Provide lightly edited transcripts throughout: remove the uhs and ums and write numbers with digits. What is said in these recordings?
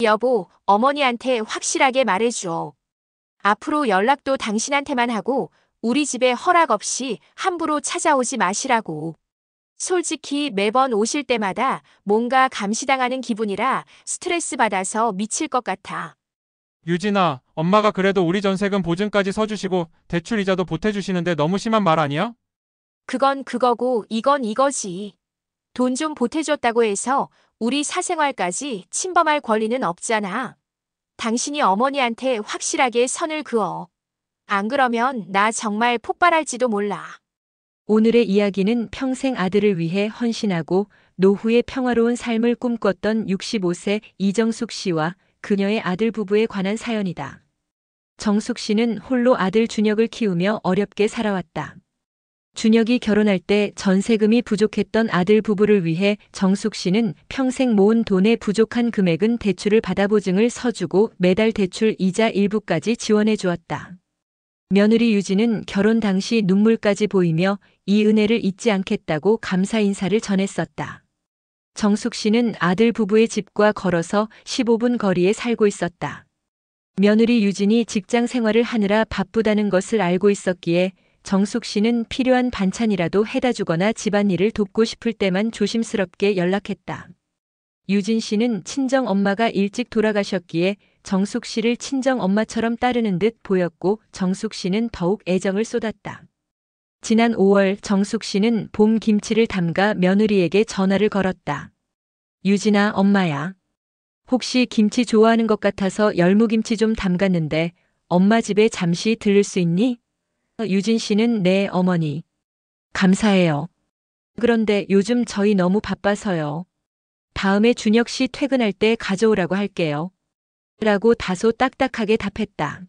여보, 어머니한테 확실하게 말해줘. 앞으로 연락도 당신한테만 하고 우리 집에 허락 없이 함부로 찾아오지 마시라고. 솔직히 매번 오실 때마다 뭔가 감시당하는 기분이라 스트레스 받아서 미칠 것 같아. 유진아, 엄마가 그래도 우리 전세금 보증까지 서주시고 대출 이자도 보태주시는데 너무 심한 말 아니야? 그건 그거고 이건 이거지. 돈 좀 보태줬다고 해서 우리 사생활까지 침범할 권리는 없잖아. 당신이 어머니한테 확실하게 선을 그어. 안 그러면 나 정말 폭발할지도 몰라. 오늘의 이야기는 평생 아들을 위해 헌신하고 노후의 평화로운 삶을 꿈꿨던 65세 이정숙 씨와 그녀의 아들 부부에 관한 사연이다. 정숙 씨는 홀로 아들 준혁을 키우며 어렵게 살아왔다. 준혁이 결혼할 때 전세금이 부족했던 아들 부부를 위해 정숙 씨는 평생 모은 돈의 부족한 금액은 대출을 받아 보증을 서주고 매달 대출 이자 일부까지 지원해 주었다. 며느리 유진은 결혼 당시 눈물까지 보이며 이 은혜를 잊지 않겠다고 감사 인사를 전했었다. 정숙 씨는 아들 부부의 집과 걸어서 15분 거리에 살고 있었다. 며느리 유진이 직장 생활을 하느라 바쁘다는 것을 알고 있었기에 정숙 씨는 필요한 반찬이라도 해다 주거나 집안일을 돕고 싶을 때만 조심스럽게 연락했다. 유진 씨는 친정 엄마가 일찍 돌아가셨기에 정숙 씨를 친정 엄마처럼 따르는 듯 보였고 정숙 씨는 더욱 애정을 쏟았다. 지난 5월 정숙 씨는 봄 김치를 담가 며느리에게 전화를 걸었다. 유진아, 엄마야. 혹시 김치 좋아하는 것 같아서 열무김치 좀 담갔는데 엄마 집에 잠시 들를 수 있니? 유진 씨는 네, 어머니. 감사해요. 그런데 요즘 저희 너무 바빠서요. 다음에 준혁 씨 퇴근할 때 가져오라고 할게요. 라고 다소 딱딱하게 답했다.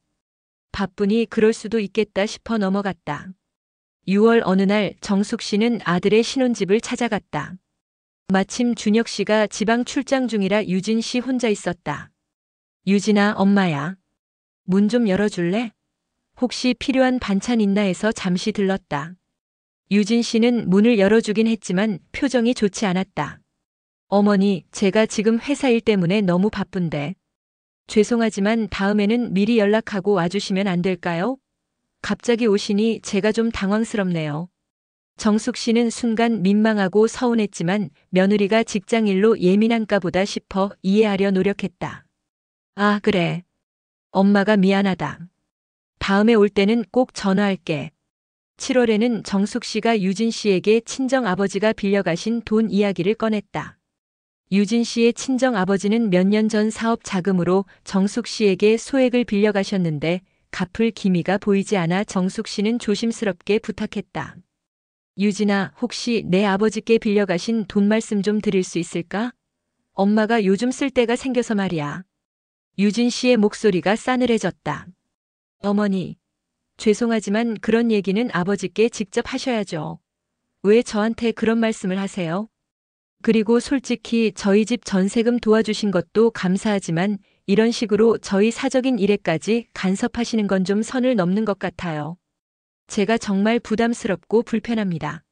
바쁘니 그럴 수도 있겠다 싶어 넘어갔다. 6월 어느 날 정숙 씨는 아들의 신혼집을 찾아갔다. 마침 준혁 씨가 지방 출장 중이라 유진 씨 혼자 있었다. 유진아, 엄마야. 문 좀 열어줄래? 혹시 필요한 반찬 있나 해서 잠시 들렀다. 유진 씨는 문을 열어주긴 했지만 표정이 좋지 않았다. 어머니, 제가 지금 회사 일 때문에 너무 바쁜데. 죄송하지만 다음에는 미리 연락하고 와주시면 안 될까요? 갑자기 오시니 제가 좀 당황스럽네요. 정숙 씨는 순간 민망하고 서운했지만 며느리가 직장일로 예민한가 보다 싶어 이해하려 노력했다. 아, 그래. 엄마가 미안하다. 다음에 올 때는 꼭 전화할게. 7월에는 정숙 씨가 유진 씨에게 친정 아버지가 빌려가신 돈 이야기를 꺼냈다. 유진 씨의 친정 아버지는 몇 년 전 사업 자금으로 정숙 씨에게 소액을 빌려가셨는데 갚을 기미가 보이지 않아 정숙 씨는 조심스럽게 부탁했다. 유진아, 혹시 내 아버지께 빌려가신 돈 말씀 좀 드릴 수 있을까? 엄마가 요즘 쓸 데가 생겨서 말이야. 유진 씨의 목소리가 싸늘해졌다. 어머니, 죄송하지만 그런 얘기는 아버지께 직접 하셔야죠. 왜 저한테 그런 말씀을 하세요? 그리고 솔직히 저희 집 전세금 도와주신 것도 감사하지만 이런 식으로 저희 사적인 일에까지 간섭하시는 건 좀 선을 넘는 것 같아요. 제가 정말 부담스럽고 불편합니다.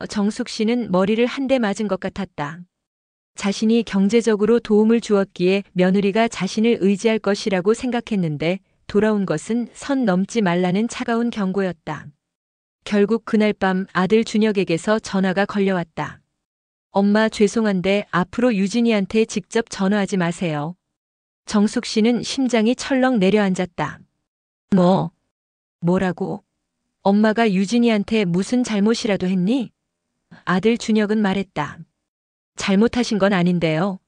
정숙 씨는 머리를 한 대 맞은 것 같았다. 자신이 경제적으로 도움을 주었기에 며느리가 자신을 의지할 것이라고 생각했는데 돌아온 것은 선 넘지 말라는 차가운 경고였다. 결국 그날 밤 아들 준혁에게서 전화가 걸려왔다. 엄마, 죄송한데 앞으로 유진이한테 직접 전화하지 마세요. 정숙 씨는 심장이 철렁 내려앉았다. 뭐라고? 엄마가 유진이한테 무슨 잘못이라도 했니? 아들 준혁은 말했다. 잘못하신 건 아닌데요.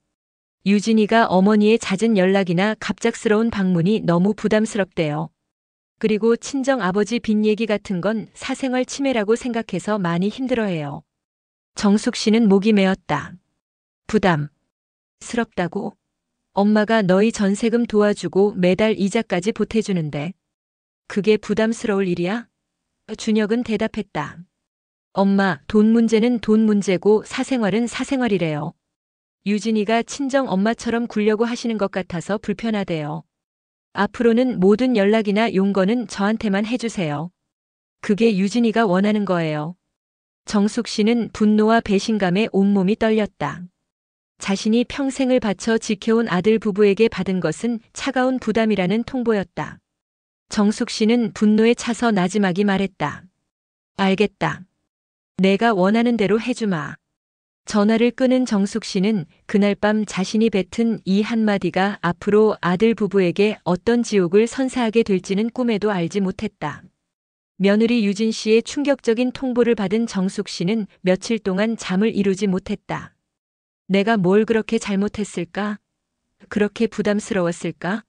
유진이가 어머니의 잦은 연락이나 갑작스러운 방문이 너무 부담스럽대요. 그리고 친정 아버지 빚 얘기 같은 건 사생활 침해라고 생각해서 많이 힘들어해요. 정숙 씨는 목이 메었다. 부담스럽다고? 엄마가 너희 전세금 도와주고 매달 이자까지 보태주는데 그게 부담스러울 일이야? 준혁은 대답했다. 엄마, 돈 문제는 돈 문제고 사생활은 사생활이래요. 유진이가 친정 엄마처럼 굴려고 하시는 것 같아서 불편하대요. 앞으로는 모든 연락이나 용건은 저한테만 해주세요. 그게 유진이가 원하는 거예요. 정숙 씨는 분노와 배신감에 온몸이 떨렸다. 자신이 평생을 바쳐 지켜온 아들 부부에게 받은 것은 차가운 부담이라는 통보였다. 정숙 씨는 분노에 차서 나지막이 말했다. 알겠다. 내가 원하는 대로 해주마. 전화를 끊은 정숙 씨는 그날 밤 자신이 뱉은 이 한마디가 앞으로 아들 부부에게 어떤 지옥을 선사하게 될지는 꿈에도 알지 못했다. 며느리 유진 씨의 충격적인 통보를 받은 정숙 씨는 며칠 동안 잠을 이루지 못했다. 내가 뭘 그렇게 잘못했을까? 그렇게 부담스러웠을까?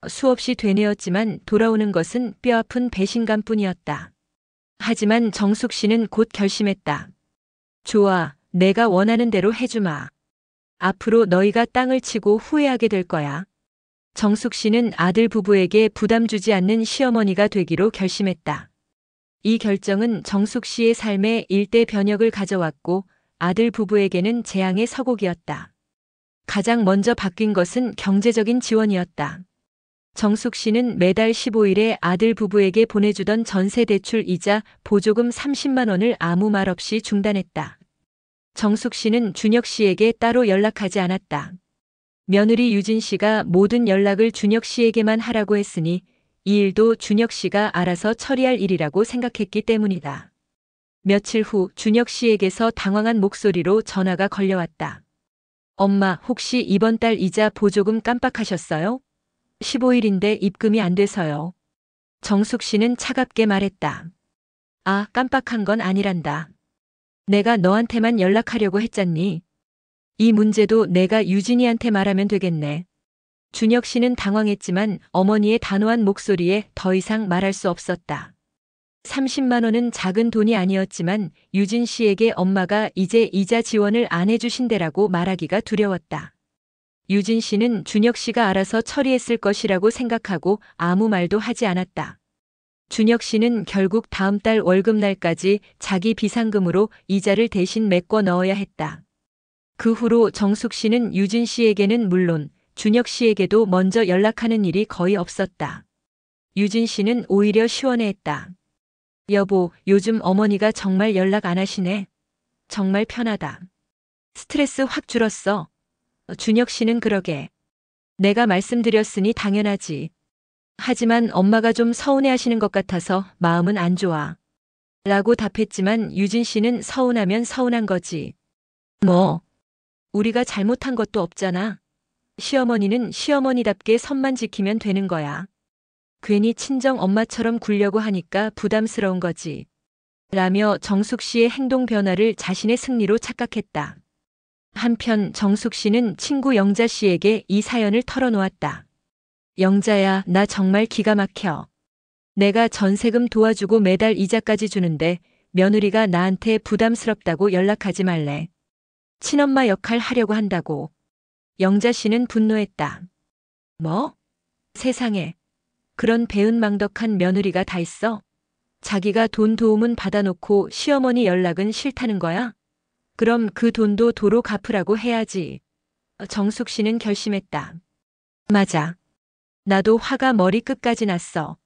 수없이 되뇌었지만 돌아오는 것은 뼈아픈 배신감뿐이었다. 하지만 정숙 씨는 곧 결심했다. 좋아, 내가 원하는 대로 해주마. 앞으로 너희가 땅을 치고 후회하게 될 거야. 정숙 씨는 아들 부부에게 부담 주지 않는 시어머니가 되기로 결심했다. 이 결정은 정숙 씨의 삶에 일대 변혁을 가져왔고 아들 부부에게는 재앙의 서곡이었다. 가장 먼저 바뀐 것은 경제적인 지원이었다. 정숙 씨는 매달 15일에 아들 부부에게 보내주던 전세 대출 이자 보조금 30만 원을 아무 말 없이 중단했다. 정숙 씨는 준혁 씨에게 따로 연락하지 않았다. 며느리 유진 씨가 모든 연락을 준혁 씨에게만 하라고 했으니 이 일도 준혁 씨가 알아서 처리할 일이라고 생각했기 때문이다. 며칠 후 준혁 씨에게서 당황한 목소리로 전화가 걸려왔다. 엄마, 혹시 이번 달 이자 보조금 깜빡하셨어요? 15일인데 입금이 안 돼서요. 정숙 씨는 차갑게 말했다. 아, 깜빡한 건 아니란다. 내가 너한테만 연락하려고 했잖니. 이 문제도 내가 유진이한테 말하면 되겠네. 준혁 씨는 당황했지만 어머니의 단호한 목소리에 더 이상 말할 수 없었다. 30만 원은 작은 돈이 아니었지만 유진 씨에게 엄마가 이제 이자 지원을 안 해주신대라고 말하기가 두려웠다. 유진 씨는 준혁 씨가 알아서 처리했을 것이라고 생각하고 아무 말도 하지 않았다. 준혁 씨는 결국 다음 달 월급날까지 자기 비상금으로 이자를 대신 메꿔 넣어야 했다. 그 후로 정숙 씨는 유진 씨에게는 물론 준혁 씨에게도 먼저 연락하는 일이 거의 없었다. 유진 씨는 오히려 시원해했다. 여보, 요즘 어머니가 정말 연락 안 하시네. 정말 편하다. 스트레스 확 줄었어. 준혁 씨는 그러게. 내가 말씀드렸으니 당연하지. 하지만 엄마가 좀 서운해하시는 것 같아서 마음은 안 좋아. 라고 답했지만 유진 씨는 서운하면 서운한 거지. 뭐, 우리가 잘못한 것도 없잖아. 시어머니는 시어머니답게 선만 지키면 되는 거야. 괜히 친정 엄마처럼 굴려고 하니까 부담스러운 거지. 라며 정숙 씨의 행동 변화를 자신의 승리로 착각했다. 한편 정숙 씨는 친구 영자 씨에게 이 사연을 털어놓았다. 영자야, 나 정말 기가 막혀. 내가 전세금 도와주고 매달 이자까지 주는데 며느리가 나한테 부담스럽다고 연락하지 말래. 친엄마 역할 하려고 한다고. 영자 씨는 분노했다. 뭐? 세상에. 그런 배은망덕한 며느리가 다 있어? 자기가 돈 도움은 받아놓고 시어머니 연락은 싫다는 거야? 그럼 그 돈도 도로 갚으라고 해야지. 정숙 씨는 결심했다. 맞아. 나도 화가 머리 끝까지 났어.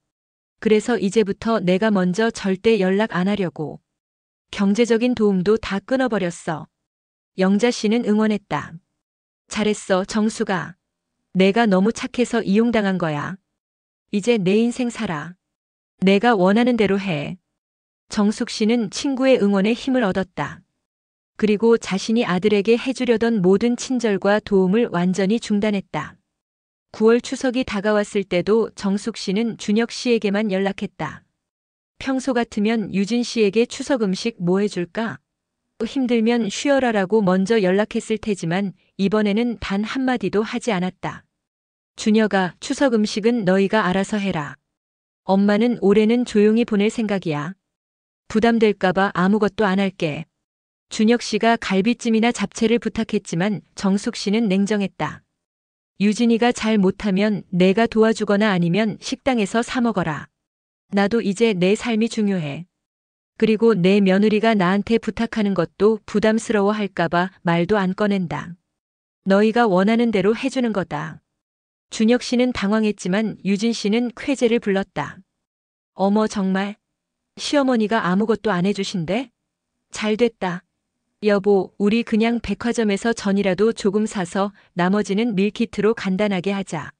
그래서 이제부터 내가 먼저 절대 연락 안 하려고. 경제적인 도움도 다 끊어버렸어. 영자 씨는 응원했다. 잘했어, 정숙아. 내가 너무 착해서 이용당한 거야. 이제 내 인생 살아. 내가 원하는 대로 해. 정숙 씨는 친구의 응원에 힘을 얻었다. 그리고 자신이 아들에게 해주려던 모든 친절과 도움을 완전히 중단했다. 9월 추석이 다가왔을 때도 정숙 씨는 준혁 씨에게만 연락했다. 평소 같으면 유진 씨에게 추석 음식 뭐 해줄까? 힘들면 쉬어라라고 먼저 연락했을 테지만 이번에는 단 한마디도 하지 않았다. 준혁아, 추석 음식은 너희가 알아서 해라. 엄마는 올해는 조용히 보낼 생각이야. 부담될까봐 아무것도 안 할게. 준혁 씨가 갈비찜이나 잡채를 부탁했지만 정숙 씨는 냉정했다. 유진이가 잘 못하면 내가 도와주거나 아니면 식당에서 사 먹어라. 나도 이제 내 삶이 중요해. 그리고 내 며느리가 나한테 부탁하는 것도 부담스러워 할까봐 말도 안 꺼낸다. 너희가 원하는 대로 해주는 거다. 준혁 씨는 당황했지만 유진 씨는 쾌재를 불렀다. 어머, 정말? 시어머니가 아무것도 안 해주신대? 잘 됐다. 여보, 우리 그냥 백화점에서 전이라도 조금 사서 나머지는 밀키트로 간단하게 하자.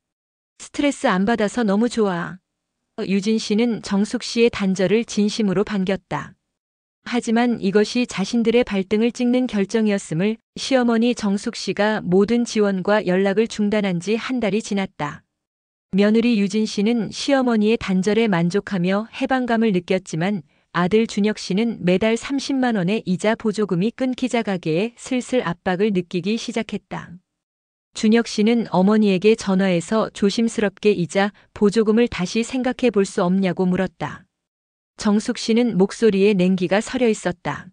스트레스 안 받아서 너무 좋아. 유진 씨는 정숙 씨의 단절을 진심으로 반겼다. 하지만 이것이 자신들의 발등을 찍는 결정이었음을 시어머니 정숙 씨가 모든 지원과 연락을 중단한 지 한 달이 지났다. 며느리 유진 씨는 시어머니의 단절에 만족하며 해방감을 느꼈지만 아들 준혁 씨는 매달 30만 원의 이자 보조금이 끊기자 가게에 슬슬 압박을 느끼기 시작했다. 준혁 씨는 어머니에게 전화해서 조심스럽게 이자 보조금을 다시 생각해 볼 수 없냐고 물었다. 정숙 씨는 목소리에 냉기가 서려 있었다.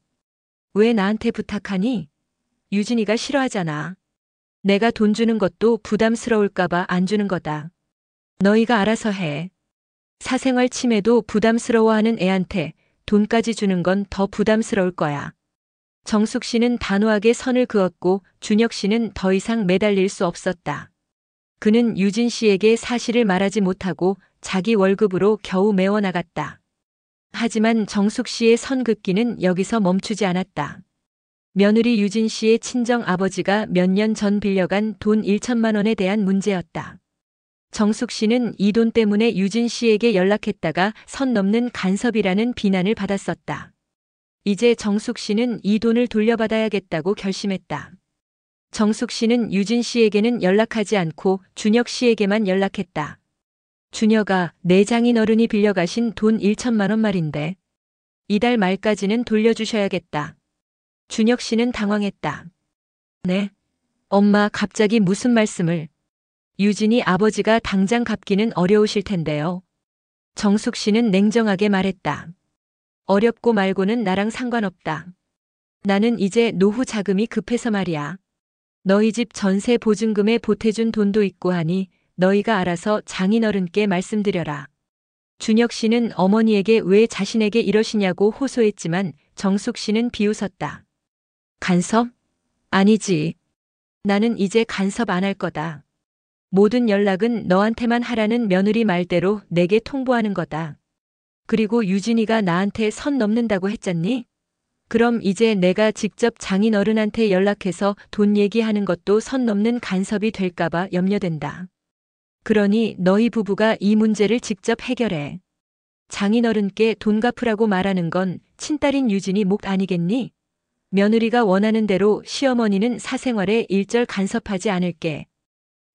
왜 나한테 부탁하니? 유진이가 싫어하잖아. 내가 돈 주는 것도 부담스러울까봐 안 주는 거다. 너희가 알아서 해. 사생활 침해도 부담스러워하는 애한테 돈까지 주는 건 더 부담스러울 거야. 정숙 씨는 단호하게 선을 그었고 준혁 씨는 더 이상 매달릴 수 없었다. 그는 유진 씨에게 사실을 말하지 못하고 자기 월급으로 겨우 메워나갔다. 하지만 정숙 씨의 선긋기는 여기서 멈추지 않았다. 며느리 유진 씨의 친정 아버지가 몇 년 전 빌려간 돈 1천만 원에 대한 문제였다. 정숙 씨는 이 돈 때문에 유진 씨에게 연락했다가 선 넘는 간섭이라는 비난을 받았었다. 이제 정숙 씨는 이 돈을 돌려받아야겠다고 결심했다. 정숙 씨는 유진 씨에게는 연락하지 않고 준혁 씨에게만 연락했다. 준혁아, 내 장인어른이 빌려가신 돈 1천만 원 말인데. 이달 말까지는 돌려주셔야겠다. 준혁 씨는 당황했다. 네? 엄마, 갑자기 무슨 말씀을? 유진이 아버지가 당장 갚기는 어려우실 텐데요. 정숙 씨는 냉정하게 말했다. 어렵고 말고는 나랑 상관없다. 나는 이제 노후 자금이 급해서 말이야. 너희 집 전세 보증금에 보태준 돈도 있고 하니 너희가 알아서 장인어른께 말씀드려라. 준혁 씨는 어머니에게 왜 자신에게 이러시냐고 호소했지만 정숙 씨는 비웃었다. 간섭? 아니지. 나는 이제 간섭 안 할 거다. 모든 연락은 너한테만 하라는 며느리 말대로 내게 통보하는 거다. 그리고 유진이가 나한테 선 넘는다고 했잖니? 그럼 이제 내가 직접 장인어른한테 연락해서 돈 얘기하는 것도 선 넘는 간섭이 될까봐 염려된다. 그러니 너희 부부가 이 문제를 직접 해결해. 장인어른께 돈 갚으라고 말하는 건 친딸인 유진이 목 아니겠니? 며느리가 원하는 대로 시어머니는 사생활에 일절 간섭하지 않을게.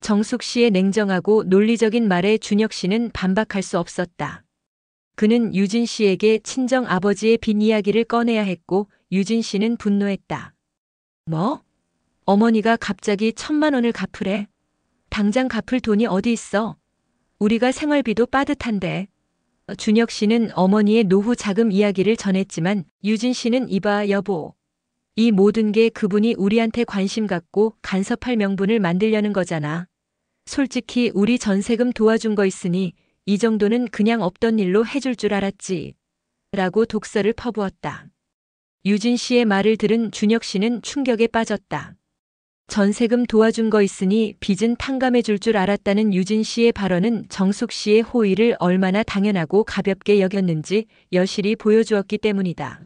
정숙 씨의 냉정하고 논리적인 말에 준혁 씨는 반박할 수 없었다. 그는 유진 씨에게 친정 아버지의 빈 이야기를 꺼내야 했고 유진 씨는 분노했다. 뭐? 어머니가 갑자기 1천만 원을 갚으래? 당장 갚을 돈이 어디 있어? 우리가 생활비도 빠듯한데. 준혁 씨는 어머니의 노후 자금 이야기를 전했지만 유진 씨는 이봐 여보. 이 모든 게 그분이 우리한테 관심 갖고 간섭할 명분을 만들려는 거잖아. 솔직히 우리 전세금 도와준 거 있으니 이 정도는 그냥 없던 일로 해줄 줄 알았지. 라고 독설을 퍼부었다. 유진 씨의 말을 들은 준혁 씨는 충격에 빠졌다. 전세금 도와준 거 있으니 빚은 탕감해 줄 줄 알았다는 유진 씨의 발언은 정숙 씨의 호의를 얼마나 당연하고 가볍게 여겼는지 여실히 보여주었기 때문이다.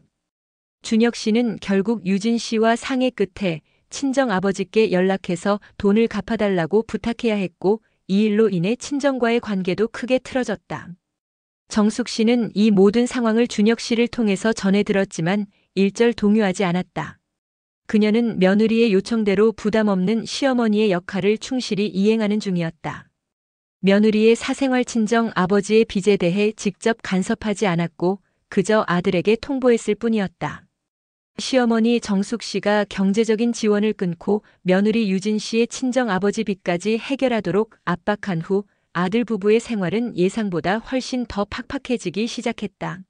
준혁 씨는 결국 유진 씨와 상의 끝에 친정 아버지께 연락해서 돈을 갚아달라고 부탁해야 했고 이 일로 인해 친정과의 관계도 크게 틀어졌다. 정숙 씨는 이 모든 상황을 준혁 씨를 통해서 전해 들었지만 일절 동요하지 않았다. 그녀는 며느리의 요청대로 부담 없는 시어머니의 역할을 충실히 이행하는 중이었다. 며느리의 사생활 친정 아버지의 빚에 대해 직접 간섭하지 않았고 그저 아들에게 통보했을 뿐이었다. 시어머니 정숙 씨가 경제적인 지원을 끊고 며느리 유진 씨의 친정 아버지 빚까지 해결하도록 압박한 후 아들 부부의 생활은 예상보다 훨씬 더 팍팍해지기 시작했다.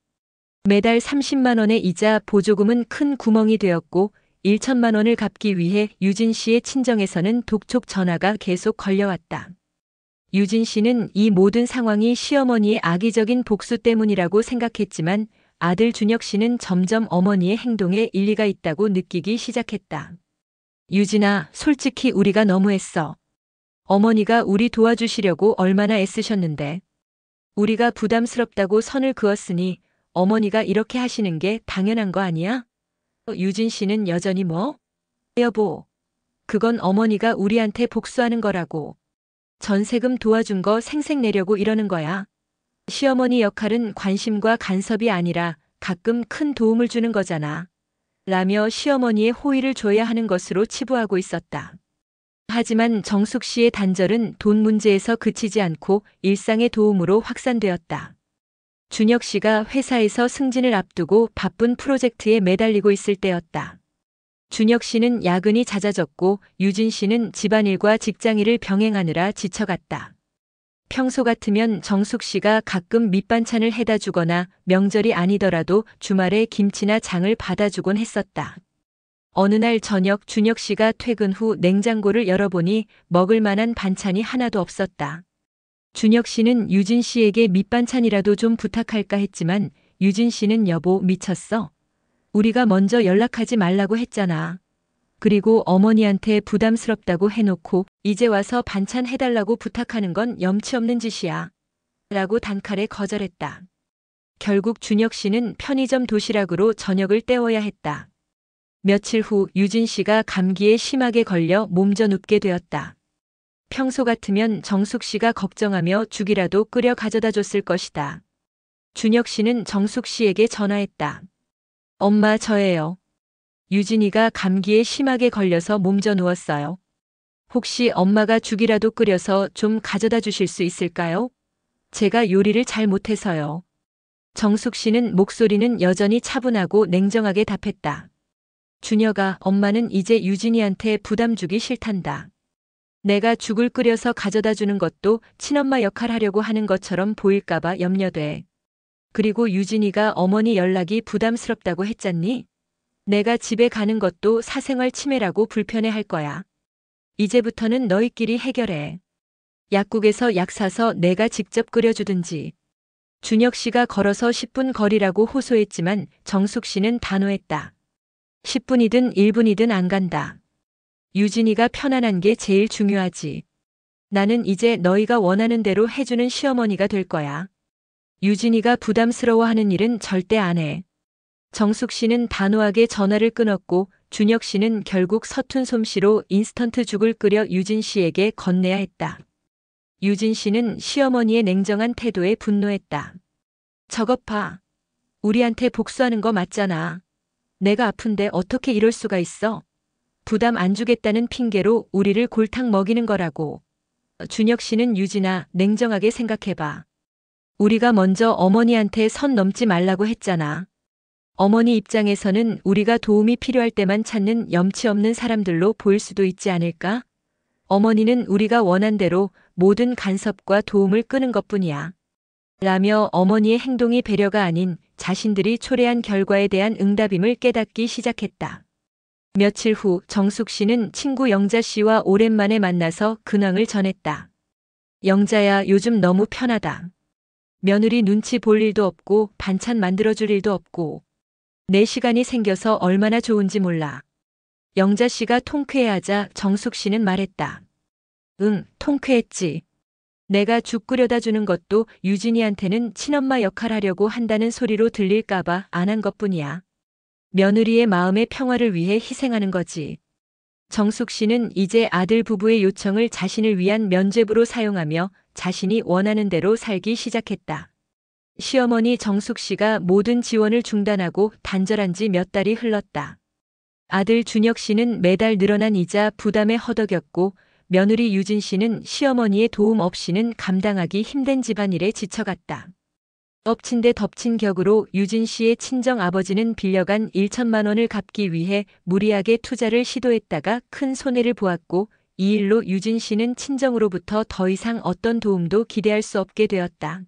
매달 30만 원의 이자 보조금은 큰 구멍이 되었고 1천만 원을 갚기 위해 유진 씨의 친정에서는 독촉 전화가 계속 걸려왔다. 유진 씨는 이 모든 상황이 시어머니의 악의적인 복수 때문이라고 생각했지만 아들 준혁 씨는 점점 어머니의 행동에 일리가 있다고 느끼기 시작했다. 유진아, 솔직히 우리가 너무했어. 어머니가 우리 도와주시려고 얼마나 애쓰셨는데. 우리가 부담스럽다고 선을 그었으니 어머니가 이렇게 하시는 게 당연한 거 아니야? 유진 씨는 여전히 뭐? 여보, 그건 어머니가 우리한테 복수하는 거라고. 전세금 도와준 거 생색내려고 이러는 거야. 시어머니 역할은 관심과 간섭이 아니라 가끔 큰 도움을 주는 거잖아. 라며 시어머니의 호의를 줘야 하는 것으로 치부하고 있었다. 하지만 정숙 씨의 단절은 돈 문제에서 그치지 않고 일상의 도움으로 확산되었다. 준혁 씨가 회사에서 승진을 앞두고 바쁜 프로젝트에 매달리고 있을 때였다. 준혁 씨는 야근이 잦아졌고 유진 씨는 집안일과 직장일을 병행하느라 지쳐갔다. 평소 같으면 정숙 씨가 가끔 밑반찬을 해다 주거나 명절이 아니더라도 주말에 김치나 장을 받아주곤 했었다. 어느 날 저녁 준혁 씨가 퇴근 후 냉장고를 열어보니 먹을 만한 반찬이 하나도 없었다. 준혁 씨는 유진 씨에게 밑반찬이라도 좀 부탁할까 했지만 유진 씨는 여보 미쳤어. 우리가 먼저 연락하지 말라고 했잖아. 그리고 어머니한테 부담스럽다고 해놓고 이제 와서 반찬 해달라고 부탁하는 건 염치 없는 짓이야. 라고 단칼에 거절했다. 결국 준혁 씨는 편의점 도시락으로 저녁을 때워야 했다. 며칠 후 유진 씨가 감기에 심하게 걸려 몸져 눕게 되었다. 평소 같으면 정숙 씨가 걱정하며 죽이라도 끓여 가져다 줬을 것이다. 준혁 씨는 정숙 씨에게 전화했다. 엄마 저예요. 유진이가 감기에 심하게 걸려서 몸져 누웠어요. 혹시 엄마가 죽이라도 끓여서 좀 가져다 주실 수 있을까요? 제가 요리를 잘 못해서요. 정숙 씨는 목소리는 여전히 차분하고 냉정하게 답했다. 준혁아, 엄마는 이제 유진이한테 부담 주기 싫단다. 내가 죽을 끓여서 가져다 주는 것도 친엄마 역할 하려고 하는 것처럼 보일까봐 염려돼. 그리고 유진이가 어머니 연락이 부담스럽다고 했잖니? 내가 집에 가는 것도 사생활 침해라고 불편해 할 거야. 이제부터는 너희끼리 해결해. 약국에서 약 사서 내가 직접 끓여주든지. 준혁 씨가 걸어서 10분 거리라고 호소했지만 정숙 씨는 단호했다. 10분이든 1분이든 안 간다. 유진이가 편안한 게 제일 중요하지. 나는 이제 너희가 원하는 대로 해주는 시어머니가 될 거야. 유진이가 부담스러워하는 일은 절대 안 해. 정숙 씨는 단호하게 전화를 끊었고 준혁 씨는 결국 서툰 솜씨로 인스턴트 죽을 끓여 유진 씨에게 건네야 했다. 유진 씨는 시어머니의 냉정한 태도에 분노했다. 저것 봐. 우리한테 복수하는 거 맞잖아. 내가 아픈데 어떻게 이럴 수가 있어? 부담 안 주겠다는 핑계로 우리를 골탕 먹이는 거라고. 준혁 씨는 유진아, 냉정하게 생각해봐. 우리가 먼저 어머니한테 선 넘지 말라고 했잖아. 어머니 입장에서는 우리가 도움이 필요할 때만 찾는 염치 없는 사람들로 보일 수도 있지 않을까? 어머니는 우리가 원한 대로 모든 간섭과 도움을 끄는 것뿐이야. 라며 어머니의 행동이 배려가 아닌 자신들이 초래한 결과에 대한 응답임을 깨닫기 시작했다. 며칠 후 정숙 씨는 친구 영자 씨와 오랜만에 만나서 근황을 전했다. 영자야, 요즘 너무 편하다. 며느리 눈치 볼 일도 없고 반찬 만들어줄 일도 없고 내 시간이 생겨서 얼마나 좋은지 몰라. 영자 씨가 통쾌해하자 정숙 씨는 말했다. 응, 통쾌했지. 내가 죽 끓여다 주는 것도 유진이한테는 친엄마 역할 하려고 한다는 소리로 들릴까봐 안 한 것뿐이야. 며느리의 마음의 평화를 위해 희생하는 거지. 정숙 씨는 이제 아들 부부의 요청을 자신을 위한 면죄부로 사용하며 자신이 원하는 대로 살기 시작했다. 시어머니 정숙 씨가 모든 지원을 중단하고 단절한 지 몇 달이 흘렀다. 아들 준혁 씨는 매달 늘어난 이자 부담에 허덕였고 며느리 유진 씨는 시어머니의 도움 없이는 감당하기 힘든 집안일에 지쳐갔다. 엎친 데 덮친 격으로 유진 씨의 친정 아버지는 빌려간 1천만 원을 갚기 위해 무리하게 투자를 시도했다가 큰 손해를 보았고 이 일로 유진 씨는 친정으로부터 더 이상 어떤 도움도 기대할 수 없게 되었다.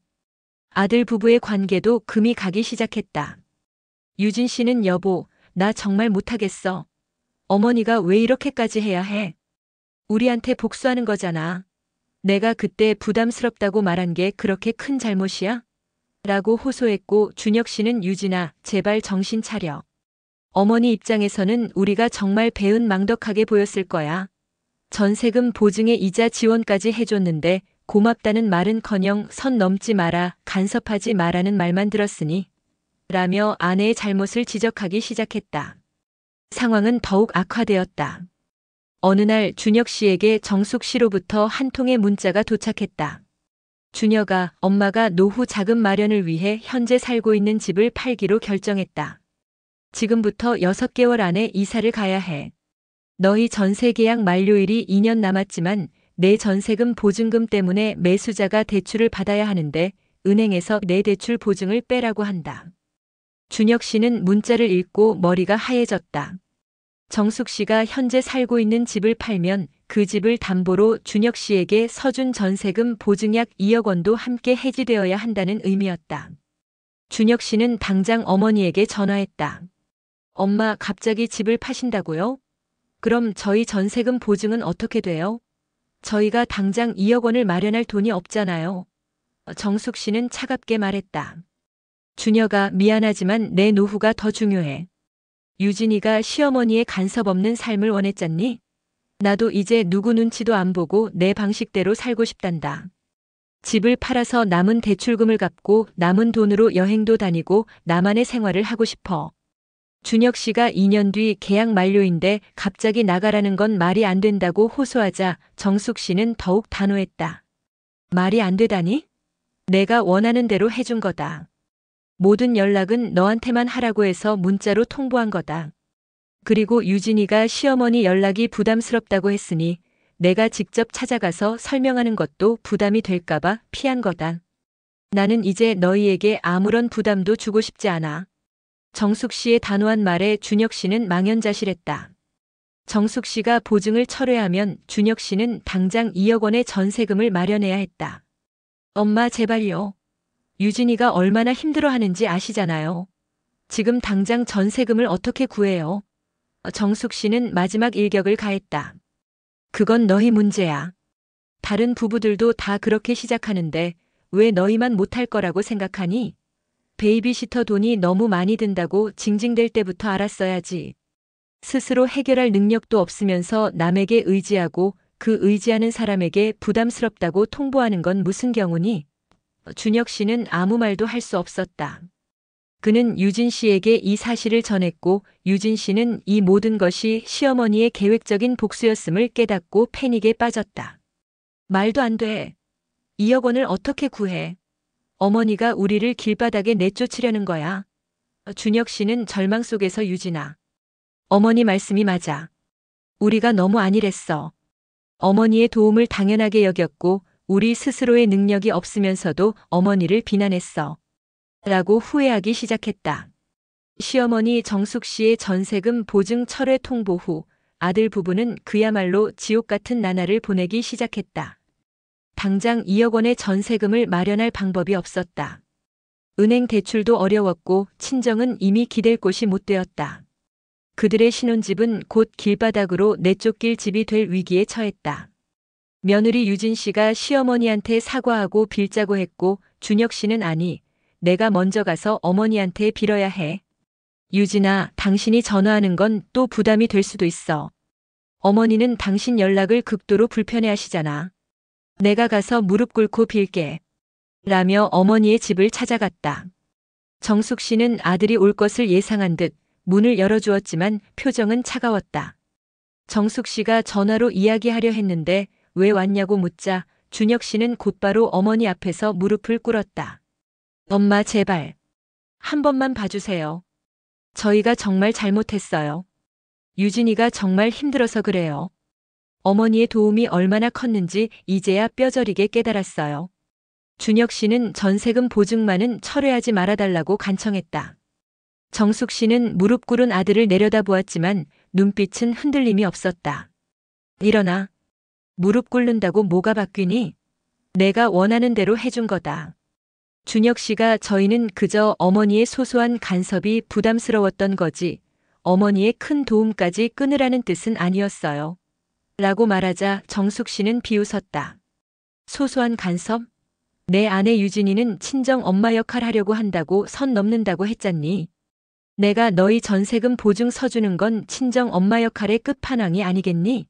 아들 부부의 관계도 금이 가기 시작했다. 유진 씨는 여보, 나 정말 못하겠어. 어머니가 왜 이렇게까지 해야 해? 우리한테 복수하는 거잖아. 내가 그때 부담스럽다고 말한 게 그렇게 큰 잘못이야? 라고 호소했고 준혁 씨는 유진아, 제발 정신 차려. 어머니 입장에서는 우리가 정말 배은망덕하게 보였을 거야. 전세금 보증에 이자 지원까지 해줬는데 고맙다는 말은커녕 선 넘지 마라, 간섭하지 마라는 말만 들었으니. 라며 아내의 잘못을 지적하기 시작했다. 상황은 더욱 악화되었다. 어느 날 준혁 씨에게 정숙 씨로부터 한 통의 문자가 도착했다. 준혁아, 엄마가 노후 자금 마련을 위해 현재 살고 있는 집을 팔기로 결정했다. 지금부터 6개월 안에 이사를 가야 해. 너희 전세 계약 만료일이 2년 남았지만 내 전세금 보증금 때문에 매수자가 대출을 받아야 하는데 은행에서 내 대출 보증을 빼라고 한다. 준혁 씨는 문자를 읽고 머리가 하얘졌다. 정숙 씨가 현재 살고 있는 집을 팔면 그 집을 담보로 준혁 씨에게 서준 전세금 보증 약 2억 원도 함께 해지되어야 한다는 의미였다. 준혁 씨는 당장 어머니에게 전화했다. 엄마, 갑자기 집을 파신다고요? 그럼 저희 전세금 보증은 어떻게 돼요? 저희가 당장 2억 원을 마련할 돈이 없잖아요. 정숙 씨는 차갑게 말했다. 준혁아, 미안하지만 내 노후가 더 중요해. 유진이가 시어머니의 간섭 없는 삶을 원했잖니? 나도 이제 누구 눈치도 안 보고 내 방식대로 살고 싶단다. 집을 팔아서 남은 대출금을 갚고 남은 돈으로 여행도 다니고 나만의 생활을 하고 싶어. 준혁 씨가 2년 뒤 계약 만료인데 갑자기 나가라는 건 말이 안 된다고 호소하자 정숙 씨는 더욱 단호했다. 말이 안 되다니? 내가 원하는 대로 해준 거다. 모든 연락은 너한테만 하라고 해서 문자로 통보한 거다. 그리고 유진이가 시어머니 연락이 부담스럽다고 했으니 내가 직접 찾아가서 설명하는 것도 부담이 될까봐 피한 거다. 나는 이제 너희에게 아무런 부담도 주고 싶지 않아. 정숙 씨의 단호한 말에 준혁 씨는 망연자실했다. 정숙 씨가 보증을 철회하면 준혁 씨는 당장 2억 원의 전세금을 마련해야 했다. 엄마, 제발요. 유진이가 얼마나 힘들어하는지 아시잖아요. 지금 당장 전세금을 어떻게 구해요? 정숙 씨는 마지막 일격을 가했다. 그건 너희 문제야. 다른 부부들도 다 그렇게 시작하는데 왜 너희만 못할 거라고 생각하니? 베이비시터 돈이 너무 많이 든다고 징징댈 때부터 알았어야지. 스스로 해결할 능력도 없으면서 남에게 의지하고 그 의지하는 사람에게 부담스럽다고 통보하는 건 무슨 경우니? 준혁 씨는 아무 말도 할 수 없었다. 그는 유진 씨에게 이 사실을 전했고 유진 씨는 이 모든 것이 시어머니의 계획적인 복수였음을 깨닫고 패닉에 빠졌다. 말도 안 돼. 2억 원을 어떻게 구해? 어머니가 우리를 길바닥에 내쫓으려는 거야. 준혁 씨는 절망 속에서 유진아. 어머니 말씀이 맞아. 우리가 너무 안일했어. 어머니의 도움을 당연하게 여겼고 우리 스스로의 능력이 없으면서도 어머니를 비난했어. 라고 후회하기 시작했다. 시어머니 정숙 씨의 전세금 보증 철회 통보 후 아들 부부는 그야말로 지옥 같은 나날을 보내기 시작했다. 당장 2억 원의 전세금을 마련할 방법이 없었다. 은행 대출도 어려웠고 친정은 이미 기댈 곳이 못 되었다. 그들의 신혼집은 곧 길바닥으로 내쫓길 집이 될 위기에 처했다. 며느리 유진 씨가 시어머니한테 사과하고 빌자고 했고 준혁 씨는 아니, 내가 먼저 가서 어머니한테 빌어야 해. 유진아, 당신이 전화하는 건 또 부담이 될 수도 있어. 어머니는 당신 연락을 극도로 불편해하시잖아. 내가 가서 무릎 꿇고 빌게. 라며 어머니의 집을 찾아갔다. 정숙 씨는 아들이 올 것을 예상한 듯 문을 열어주었지만 표정은 차가웠다. 정숙 씨가 전화로 이야기하려 했는데 왜 왔냐고 묻자 준혁 씨는 곧바로 어머니 앞에서 무릎을 꿇었다. 엄마, 제발. 한 번만 봐주세요. 저희가 정말 잘못했어요. 유진이가 정말 힘들어서 그래요. 어머니의 도움이 얼마나 컸는지 이제야 뼈저리게 깨달았어요. 준혁 씨는 전세금 보증만은 철회하지 말아달라고 간청했다. 정숙 씨는 무릎 꿇은 아들을 내려다보았지만 눈빛은 흔들림이 없었다. 일어나. 무릎 꿇는다고 뭐가 바뀌니? 내가 원하는 대로 해준 거다. 준혁 씨가 저희는 그저 어머니의 소소한 간섭이 부담스러웠던 거지 어머니의 큰 도움까지 끊으라는 뜻은 아니었어요. 라고 말하자 정숙 씨는 비웃었다. 소소한 간섭? 내 아내 유진이는 친정 엄마 역할 하려고 한다고 선 넘는다고 했잖니. 내가 너희 전세금 보증 서주는 건 친정 엄마 역할의 끝판왕이 아니겠니?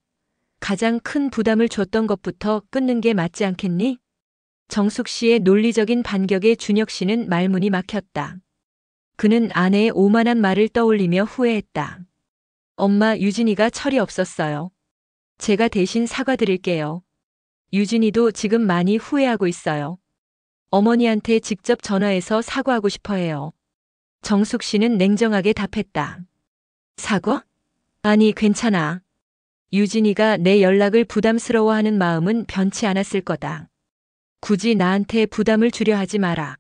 가장 큰 부담을 줬던 것부터 끊는 게 맞지 않겠니? 정숙 씨의 논리적인 반격에 준혁 씨는 말문이 막혔다. 그는 아내의 오만한 말을 떠올리며 후회했다. 엄마, 유진이가 철이 없었어요. 제가 대신 사과드릴게요. 유진이도 지금 많이 후회하고 있어요. 어머니한테 직접 전화해서 사과하고 싶어 해요. 정숙 씨는 냉정하게 답했다. 사과? 아니, 괜찮아. 유진이가 내 연락을 부담스러워하는 마음은 변치 않았을 거다. 굳이 나한테 부담을 주려 하지 마라.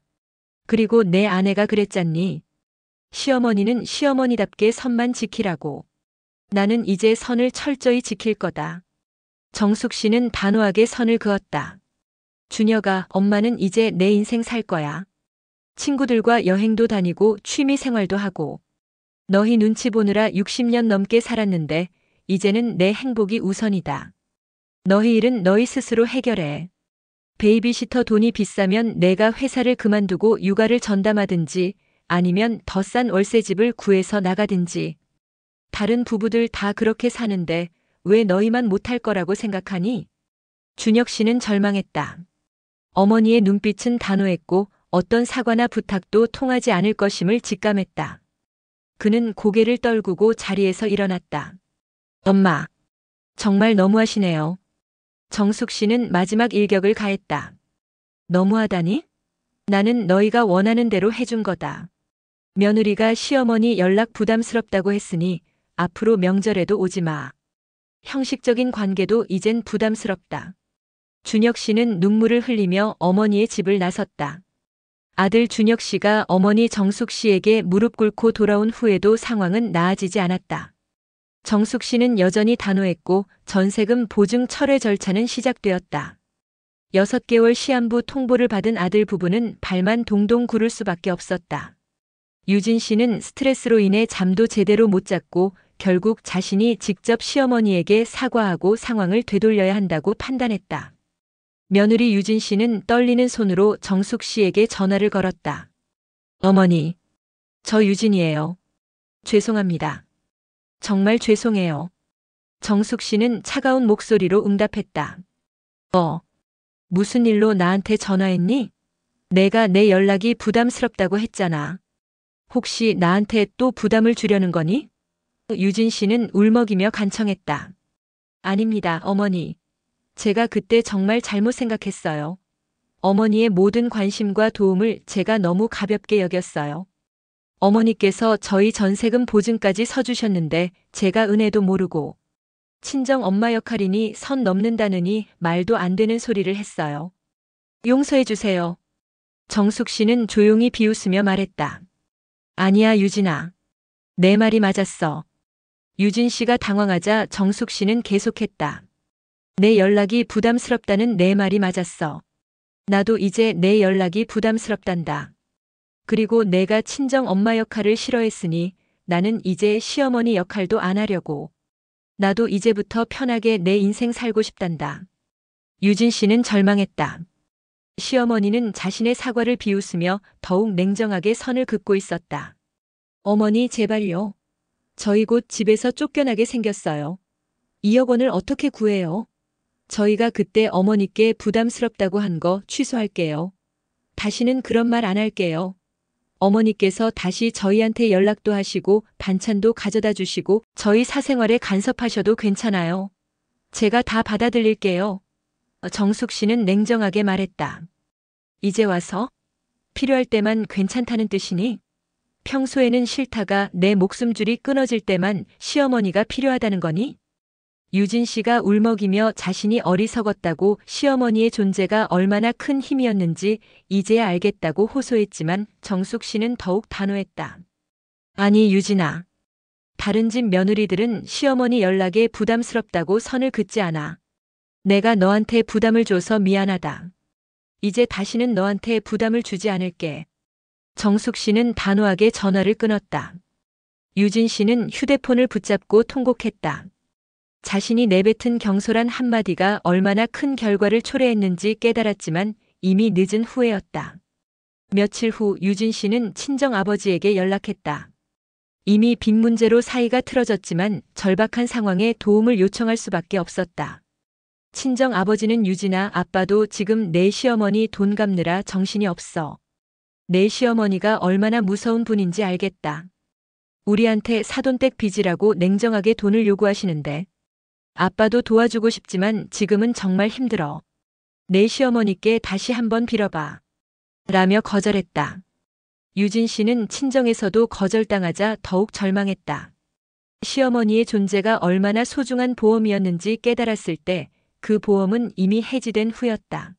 그리고 내 아내가 그랬잖니. 시어머니는 시어머니답게 선만 지키라고. 나는 이제 선을 철저히 지킬 거다. 정숙 씨는 단호하게 선을 그었다. 준혁아, 엄마는 이제 내 인생 살 거야. 친구들과 여행도 다니고 취미 생활도 하고. 너희 눈치 보느라 60년 넘게 살았는데 이제는 내 행복이 우선이다. 너희 일은 너희 스스로 해결해. 베이비시터 돈이 비싸면 내가 회사를 그만두고 육아를 전담하든지 아니면 더 싼 월세집을 구해서 나가든지. 다른 부부들 다 그렇게 사는데 왜 너희만 못할 거라고 생각하니? 준혁 씨는 절망했다. 어머니의 눈빛은 단호했고 어떤 사과나 부탁도 통하지 않을 것임을 직감했다. 그는 고개를 떨구고 자리에서 일어났다. 엄마, 정말 너무하시네요. 정숙 씨는 마지막 일격을 가했다. 너무하다니? 나는 너희가 원하는 대로 해준 거다. 며느리가 시어머니 연락 부담스럽다고 했으니 앞으로 명절에도 오지 마. 형식적인 관계도 이젠 부담스럽다. 준혁 씨는 눈물을 흘리며 어머니의 집을 나섰다. 아들 준혁 씨가 어머니 정숙 씨에게 무릎 꿇고 돌아온 후에도 상황은 나아지지 않았다. 정숙 씨는 여전히 단호했고 전세금 보증 철회 절차는 시작되었다. 6개월 시한부 통보를 받은 아들 부부는 발만 동동 구를 수밖에 없었다. 유진 씨는 스트레스로 인해 잠도 제대로 못 잤고 결국 자신이 직접 시어머니에게 사과하고 상황을 되돌려야 한다고 판단했다. 며느리 유진 씨는 떨리는 손으로 정숙 씨에게 전화를 걸었다. 어머니, 저 유진이에요. 죄송합니다. 정말 죄송해요. 정숙 씨는 차가운 목소리로 응답했다. 무슨 일로 나한테 전화했니? 내가 내 연락이 부담스럽다고 했잖아. 혹시 나한테 또 부담을 주려는 거니? 유진 씨는 울먹이며 간청했다. 아닙니다, 어머니. 제가 그때 정말 잘못 생각했어요. 어머니의 모든 관심과 도움을 제가 너무 가볍게 여겼어요. 어머니께서 저희 전세금 보증까지 서주셨는데 제가 은혜도 모르고 친정 엄마 역할이니 선 넘는다느니 말도 안 되는 소리를 했어요. 용서해 주세요. 정숙 씨는 조용히 비웃으며 말했다. 아니야, 유진아. 내 말이 맞았어. 유진 씨가 당황하자 정숙 씨는 계속했다. 내 연락이 부담스럽다는 내 말이 맞았어. 나도 이제 내 연락이 부담스럽단다. 그리고 내가 친정 엄마 역할을 싫어했으니 나는 이제 시어머니 역할도 안 하려고. 나도 이제부터 편하게 내 인생 살고 싶단다. 유진 씨는 절망했다. 시어머니는 자신의 사과를 비웃으며 더욱 냉정하게 선을 긋고 있었다. 어머니, 제발요. 저희 곧 집에서 쫓겨나게 생겼어요. 2억 원을 어떻게 구해요? 저희가 그때 어머니께 부담스럽다고 한 거 취소할게요. 다시는 그런 말 안 할게요. 어머니께서 다시 저희한테 연락도 하시고 반찬도 가져다 주시고 저희 사생활에 간섭하셔도 괜찮아요. 제가 다 받아들일게요. 정숙 씨는 냉정하게 말했다. 이제 와서? 필요할 때만 괜찮다는 뜻이니? 평소에는 싫다가 내 목숨줄이 끊어질 때만 시어머니가 필요하다는 거니? 유진 씨가 울먹이며 자신이 어리석었다고 시어머니의 존재가 얼마나 큰 힘이었는지 이제야 알겠다고 호소했지만 정숙 씨는 더욱 단호했다. 아니, 유진아. 다른 집 며느리들은 시어머니 연락에 부담스럽다고 선을 긋지 않아. 내가 너한테 부담을 줘서 미안하다. 이제 다시는 너한테 부담을 주지 않을게. 정숙 씨는 단호하게 전화를 끊었다. 유진 씨는 휴대폰을 붙잡고 통곡했다. 자신이 내뱉은 경솔한 한마디가 얼마나 큰 결과를 초래했는지 깨달았지만 이미 늦은 후회였다. 며칠 후 유진 씨는 친정 아버지에게 연락했다. 이미 빚 문제로 사이가 틀어졌지만 절박한 상황에 도움을 요청할 수밖에 없었다. 친정 아버지는 유진아, 아빠도 지금 내 시어머니 돈 갚느라 정신이 없어. 내 시어머니가 얼마나 무서운 분인지 알겠다. 우리한테 사돈댁 빚이라고 냉정하게 돈을 요구하시는데 아빠도 도와주고 싶지만 지금은 정말 힘들어. 내 시어머니께 다시 한번 빌어봐. 라며 거절했다. 유진 씨는 친정에서도 거절당하자 더욱 절망했다. 시어머니의 존재가 얼마나 소중한 보험이었는지 깨달았을 때 그 보험은 이미 해지된 후였다.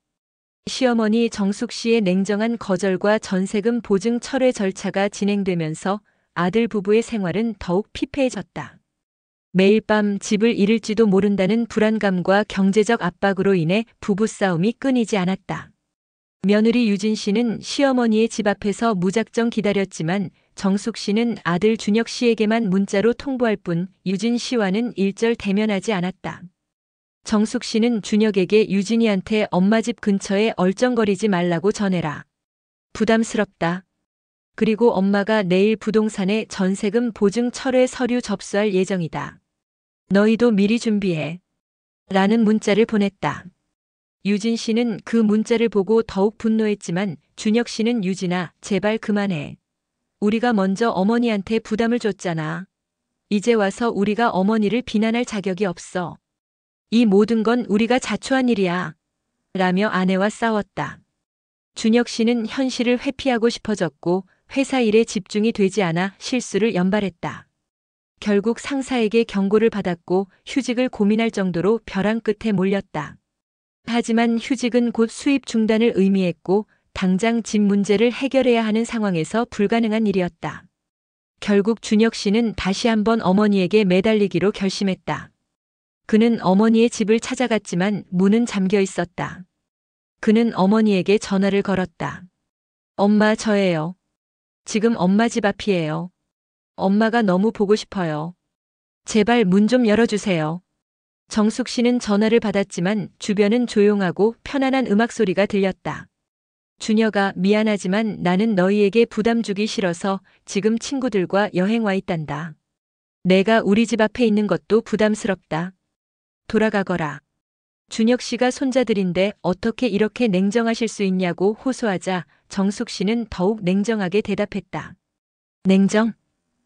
시어머니 정숙 씨의 냉정한 거절과 전세금 보증 철회 절차가 진행되면서 아들 부부의 생활은 더욱 피폐해졌다. 매일 밤 집을 잃을지도 모른다는 불안감과 경제적 압박으로 인해 부부싸움이 끊이지 않았다. 며느리 유진 씨는 시어머니의 집 앞에서 무작정 기다렸지만 정숙 씨는 아들 준혁 씨에게만 문자로 통보할 뿐 유진 씨와는 일절 대면하지 않았다. 정숙 씨는 준혁에게 유진이한테 엄마 집 근처에 얼쩡거리지 말라고 전해라. 부담스럽다. 그리고 엄마가 내일 부동산에 전세금 보증 철회 서류 접수할 예정이다. 너희도 미리 준비해. 라는 문자를 보냈다. 유진 씨는 그 문자를 보고 더욱 분노했지만 준혁 씨는 유진아, 제발 그만해. 우리가 먼저 어머니한테 부담을 줬잖아. 이제 와서 우리가 어머니를 비난할 자격이 없어. 이 모든 건 우리가 자초한 일이야. 라며 아내와 싸웠다. 준혁 씨는 현실을 회피하고 싶어졌고 회사 일에 집중이 되지 않아 실수를 연발했다. 결국 상사에게 경고를 받았고 휴직을 고민할 정도로 벼랑 끝에 몰렸다. 하지만 휴직은 곧 수입 중단을 의미했고 당장 집 문제를 해결해야 하는 상황에서 불가능한 일이었다. 결국 준혁 씨는 다시 한번 어머니에게 매달리기로 결심했다. 그는 어머니의 집을 찾아갔지만 문은 잠겨 있었다. 그는 어머니에게 전화를 걸었다. 엄마, 저예요. 지금 엄마 집 앞이에요. 엄마가 너무 보고 싶어요. 제발 문 좀 열어주세요. 정숙 씨는 전화를 받았지만 주변은 조용하고 편안한 음악 소리가 들렸다. 준혁아, 미안하지만 나는 너희에게 부담 주기 싫어서 지금 친구들과 여행 와 있단다. 내가 우리 집 앞에 있는 것도 부담스럽다. 돌아가거라. 준혁 씨가 손자들인데 어떻게 이렇게 냉정하실 수 있냐고 호소하자 정숙 씨는 더욱 냉정하게 대답했다. 냉정?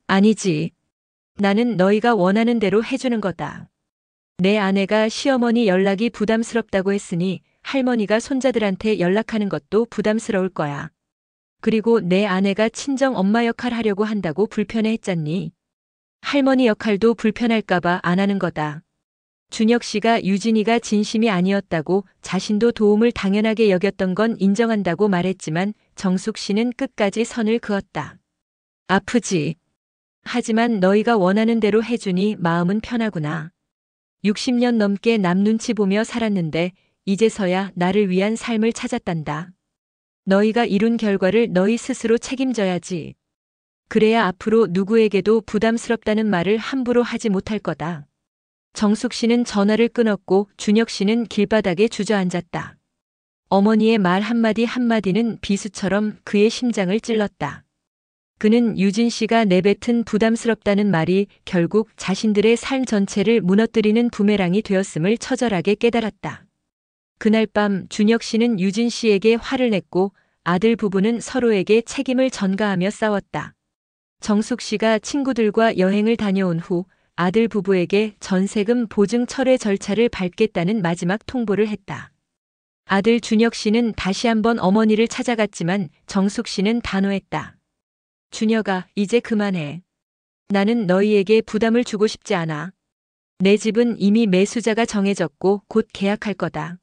아니지. 나는 너희가 원하는 대로 해주는 거다. 내 아내가 시어머니 연락이 부담스럽다고 했으니 할머니가 손자들한테 연락하는 것도 부담스러울 거야. 그리고 내 아내가 친정 엄마 역할 하려고 한다고 불편해했잖니. 할머니 역할도 불편할까봐 안 하는 거다. 준혁 씨가 유진이가 진심이 아니었다고 자신도 도움을 당연하게 여겼던 건 인정한다고 말했지만 정숙 씨는 끝까지 선을 그었다. 아프지. 하지만 너희가 원하는 대로 해주니 마음은 편하구나. 60년 넘게 남 눈치 보며 살았는데 이제서야 나를 위한 삶을 찾았단다. 너희가 이룬 결과를 너희 스스로 책임져야지. 그래야 앞으로 누구에게도 부담스럽다는 말을 함부로 하지 못할 거다. 정숙 씨는 전화를 끊었고 준혁 씨는 길바닥에 주저앉았다. 어머니의 말 한마디 한마디는 비수처럼 그의 심장을 찔렀다. 그는 유진 씨가 내뱉은 부담스럽다는 말이 결국 자신들의 삶 전체를 무너뜨리는 부메랑이 되었음을 처절하게 깨달았다. 그날 밤 준혁 씨는 유진 씨에게 화를 냈고 아들 부부는 서로에게 책임을 전가하며 싸웠다. 정숙 씨가 친구들과 여행을 다녀온 후 아들 부부에게 전세금 보증 철회 절차를 밟겠다는 마지막 통보를 했다. 아들 준혁 씨는 다시 한번 어머니를 찾아갔지만 정숙 씨는 단호했다. 준혁아, 이제 그만해. 나는 너희에게 부담을 주고 싶지 않아. 내 집은 이미 매수자가 정해졌고 곧 계약할 거다.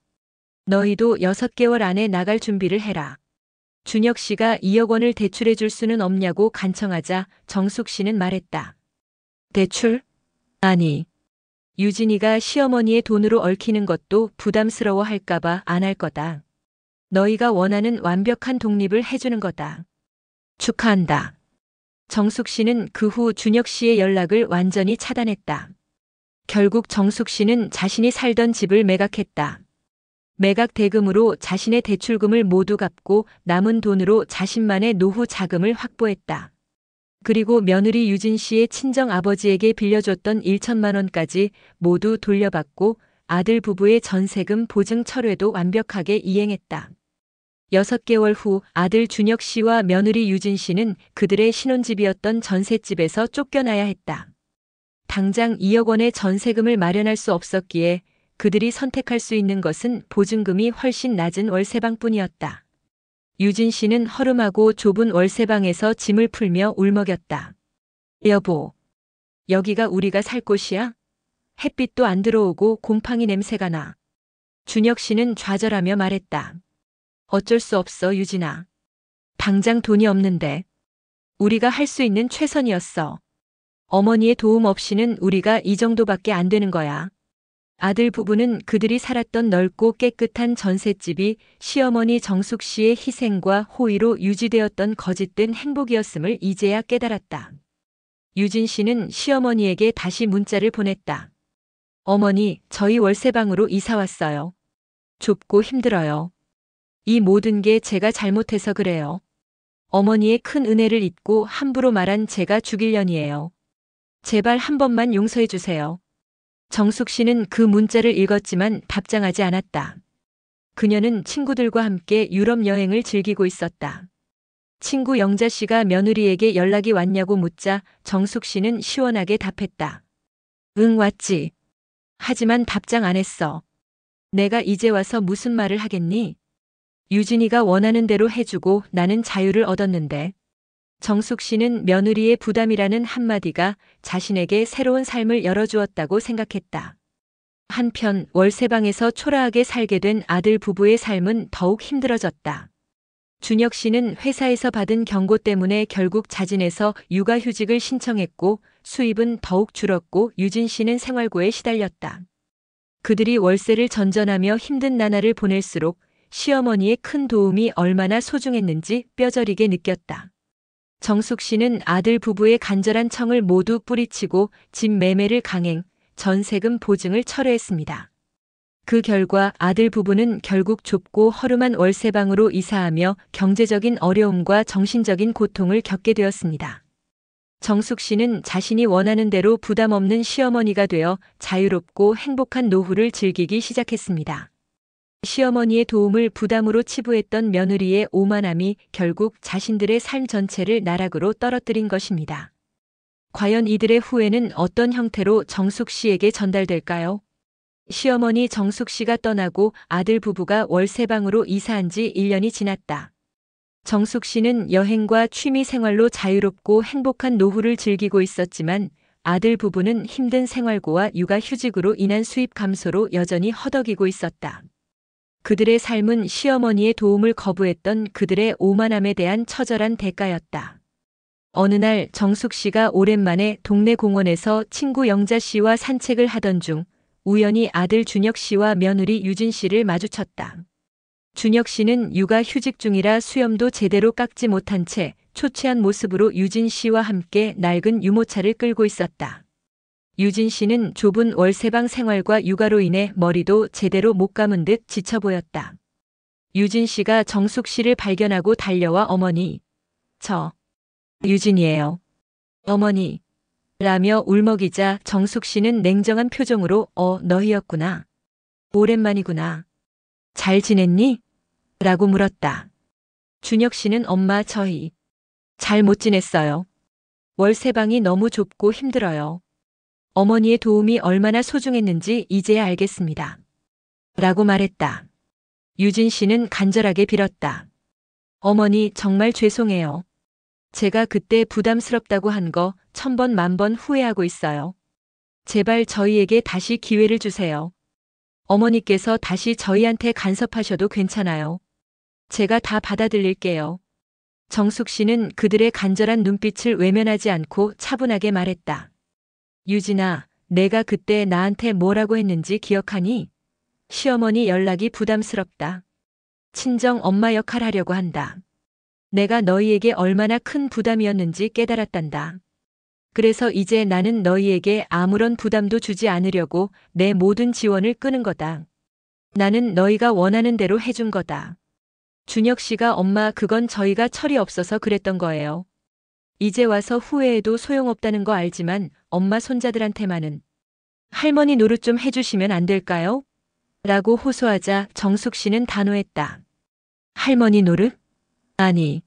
너희도 6개월 안에 나갈 준비를 해라. 준혁 씨가 2억 원을 대출해 줄 수는 없냐고 간청하자 정숙 씨는 말했다. 대출? 아니. 유진이가 시어머니의 돈으로 얽히는 것도 부담스러워 할까봐 안 할 거다. 너희가 원하는 완벽한 독립을 해주는 거다. 축하한다. 정숙 씨는 그 후 준혁 씨의 연락을 완전히 차단했다. 결국 정숙 씨는 자신이 살던 집을 매각했다. 매각 대금으로 자신의 대출금을 모두 갚고 남은 돈으로 자신만의 노후 자금을 확보했다. 그리고 며느리 유진 씨의 친정 아버지에게 빌려줬던 1천만 원까지 모두 돌려받고 아들 부부의 전세금 보증 철회도 완벽하게 이행했다. 6개월 후 아들 준혁 씨와 며느리 유진 씨는 그들의 신혼집이었던 전셋집에서 쫓겨나야 했다. 당장 2억 원의 전세금을 마련할 수 없었기에 그들이 선택할 수 있는 것은 보증금이 훨씬 낮은 월세방뿐이었다. 유진 씨는 허름하고 좁은 월세방에서 짐을 풀며 울먹였다. 여보, 여기가 우리가 살 곳이야? 햇빛도 안 들어오고 곰팡이 냄새가 나. 준혁 씨는 좌절하며 말했다. 어쩔 수 없어, 유진아. 당장 돈이 없는데. 우리가 할 수 있는 최선이었어. 어머니의 도움 없이는 우리가 이 정도밖에 안 되는 거야. 아들 부부는 그들이 살았던 넓고 깨끗한 전셋집이 시어머니 정숙 씨의 희생과 호의로 유지되었던 거짓된 행복이었음을 이제야 깨달았다. 유진 씨는 시어머니에게 다시 문자를 보냈다. 어머니, 저희 월세방으로 이사 왔어요. 좁고 힘들어요. 이 모든 게 제가 잘못해서 그래요. 어머니의 큰 은혜를 잊고 함부로 말한 제가 죽일 년이에요. 제발 한 번만 용서해 주세요. 정숙 씨는 그 문자를 읽었지만 답장하지 않았다. 그녀는 친구들과 함께 유럽 여행을 즐기고 있었다. 친구 영자 씨가 며느리에게 연락이 왔냐고 묻자 정숙 씨는 시원하게 답했다. 응, 왔지. 하지만 답장 안 했어. 내가 이제 와서 무슨 말을 하겠니? 유진이가 원하는 대로 해주고 나는 자유를 얻었는데. 정숙 씨는 며느리의 부담이라는 한마디가 자신에게 새로운 삶을 열어주었다고 생각했다. 한편 월세방에서 초라하게 살게 된 아들 부부의 삶은 더욱 힘들어졌다. 준혁 씨는 회사에서 받은 경고 때문에 결국 자진해서 육아휴직을 신청했고 수입은 더욱 줄었고 유진 씨는 생활고에 시달렸다. 그들이 월세를 전전하며 힘든 나날을 보낼수록 시어머니의 큰 도움이 얼마나 소중했는지 뼈저리게 느꼈다. 정숙 씨는 아들 부부의 간절한 청을 모두 뿌리치고 집 매매를 강행, 전세금 보증을 철회했습니다. 그 결과 아들 부부는 결국 좁고 허름한 월세방으로 이사하며 경제적인 어려움과 정신적인 고통을 겪게 되었습니다. 정숙 씨는 자신이 원하는 대로 부담 없는 시어머니가 되어 자유롭고 행복한 노후를 즐기기 시작했습니다. 시어머니의 도움을 부담으로 치부했던 며느리의 오만함이 결국 자신들의 삶 전체를 나락으로 떨어뜨린 것입니다. 과연 이들의 후회는 어떤 형태로 정숙 씨에게 전달될까요? 시어머니 정숙 씨가 떠나고 아들 부부가 월세방으로 이사한 지 1년이 지났다. 정숙 씨는 여행과 취미 생활로 자유롭고 행복한 노후를 즐기고 있었지만 아들 부부는 힘든 생활고와 육아휴직으로 인한 수입 감소로 여전히 허덕이고 있었다. 그들의 삶은 시어머니의 도움을 거부했던 그들의 오만함에 대한 처절한 대가였다. 어느 날 정숙 씨가 오랜만에 동네 공원에서 친구 영자 씨와 산책을 하던 중 우연히 아들 준혁 씨와 며느리 유진 씨를 마주쳤다. 준혁 씨는 육아휴직 중이라 수염도 제대로 깎지 못한 채 초췌한 모습으로 유진 씨와 함께 낡은 유모차를 끌고 있었다. 유진 씨는 좁은 월세방 생활과 육아로 인해 머리도 제대로 못 감은 듯 지쳐 보였다. 유진 씨가 정숙 씨를 발견하고 달려와 어머니, 저 유진이에요. 어머니, 라며 울먹이자 정숙 씨는 냉정한 표정으로 너희였구나. 오랜만이구나. 잘 지냈니? 라고 물었다. 준혁 씨는 엄마 저희 잘 못 지냈어요. 월세방이 너무 좁고 힘들어요. 어머니의 도움이 얼마나 소중했는지 이제야 알겠습니다. 라고 말했다. 유진 씨는 간절하게 빌었다. 어머니 정말 죄송해요. 제가 그때 부담스럽다고 한 거 1000번 만번 후회하고 있어요. 제발 저희에게 다시 기회를 주세요. 어머니께서 다시 저희한테 간섭하셔도 괜찮아요. 제가 다 받아들일게요. 정숙 씨는 그들의 간절한 눈빛을 외면하지 않고 차분하게 말했다. 유진아, 내가 그때 나한테 뭐라고 했는지 기억하니? 시어머니 연락이 부담스럽다. 친정 엄마 역할 하려고 한다. 내가 너희에게 얼마나 큰 부담이었는지 깨달았단다. 그래서 이제 나는 너희에게 아무런 부담도 주지 않으려고 내 모든 지원을 끄는 거다. 나는 너희가 원하는 대로 해준 거다. 준혁 씨가 엄마 그건 저희가 철이 없어서 그랬던 거예요. 이제 와서 후회해도 소용없다는 거 알지만 엄마 손자들한테만은 할머니 노릇 좀 해주시면 안 될까요? 라고 호소하자 정숙 씨는 단호했다. 할머니 노릇? 아니,